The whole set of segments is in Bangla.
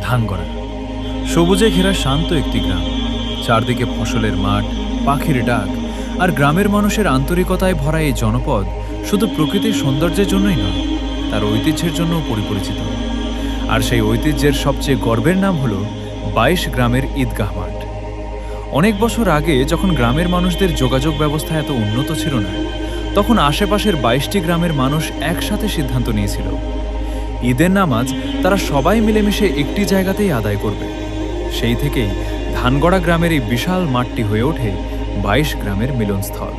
ধানগড়া সবুজে ঘেরা শান্ত একটি গ্রাম। চারদিকে ফসলের মাঠ, পাখির ডাক আর গ্রামের মানুষের আন্তরিকতায় ভরা এই জনপদ শুধু প্রকৃতির সৌন্দর্যের জন্যই নয়, তার ঐতিহ্যের জন্যও পরিচিত। আর সেই ঐতিহ্যের সবচেয়ে গর্বের নাম হলো 22 গ্রামের ঈদগাহ মাঠ। অনেক বছর আগে যখন গ্রামের মানুষদের যোগাযোগ ব্যবস্থা এত উন্নত ছিল না, তখন আশেপাশের 22টি গ্রামের মানুষ একসাথে সিদ্ধান্ত নিয়েছিল ঈদের নামাজ তারা সবাই মিলেমিশে একটি জায়গাতেই আদায় করবে। সেই থেকেই ধানগড়া গ্রামের এই বিশাল মাঠটি হয়ে ওঠে 22 গ্রামের মিলনস্থল।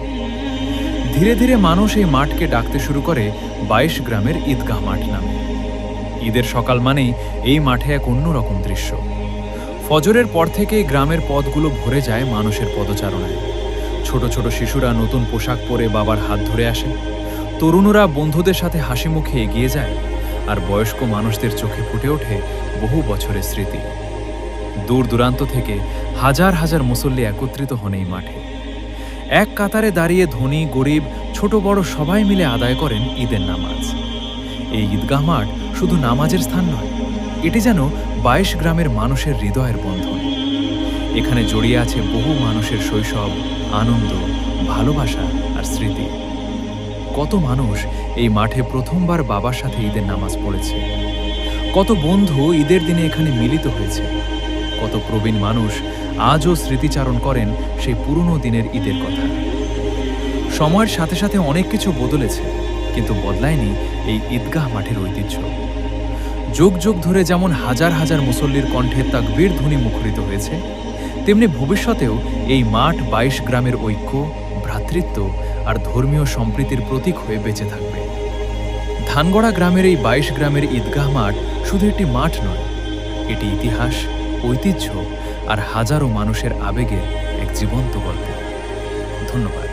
ধীরে ধীরে মানুষ এই মাঠকে ডাকতে শুরু করে 22 গ্রামের ঈদগাহ মাঠ নামে। ঈদের সকাল মানেই এই মাঠে এক অন্যরকম দৃশ্য। ফজরের পর থেকেই গ্রামের পথগুলো ভরে যায় মানুষের পদচারণায়। ছোট ছোট শিশুরা নতুন পোশাক পরে বাবার হাত ধরে আসে, তরুণরা বন্ধুদের সাথে হাসি মুখে এগিয়ে যায়, আর বয়স্ক মানুষদের চোখে ফুটে ওঠে বহু বছরের স্মৃতি। দূর দূরান্ত থেকে হাজার হাজার মুসল্লি একত্রিত হন এই মাঠে। এক কাতারে দাঁড়িয়ে ধনী গরিব ছোট বড় সবাই মিলে আদায় করেন ঈদের নামাজ। এই ঈদগাহ মাঠ শুধু নামাজের স্থান নয়, এটি যেন 22 গ্রামের মানুষের হৃদয়ের বন্ধন। এখানে জড়িয়ে আছে বহু মানুষের শৈশব, আনন্দ, ভালোবাসা আর স্মৃতি। কত মানুষ এই মাঠে প্রথমবার বাবার সাথে ঈদের নামাজ পড়েছে, কত বন্ধু ঈদের দিনে এখানে মিলিত হয়েছে, কত প্রবীণ মানুষ আজও স্মৃতিচারণ করেন সেই পুরনো দিনের ঈদের কথা। সময়ের সাথে সাথে অনেক কিছু বদলেছে, কিন্তু বদলায়নি এই ঈদগাহ মাঠের ঐতিহ্য। যুগ যুগ ধরে যেমন হাজার হাজার মুসল্লির কণ্ঠে তাকবীর ধ্বনি মুখরিত হয়েছে, তেমনি ভবিষ্যতেও এই মাঠ 22 গ্রামের ঐক্য, ভ্রাতৃত্ব আর ধর্মীয় সম্প্রীতির প্রতীক হয়ে বেঁচে থাকবে। ধানগড়া গ্রামের এই 22 গ্রামের ঈদগাহ মাঠ শুধু একটি মাঠ নয়, এটি ইতিহাস, ঐতিহ্য আর হাজারো মানুষের আবেগের এক জীবন্ত গল্প। ধন্যবাদ।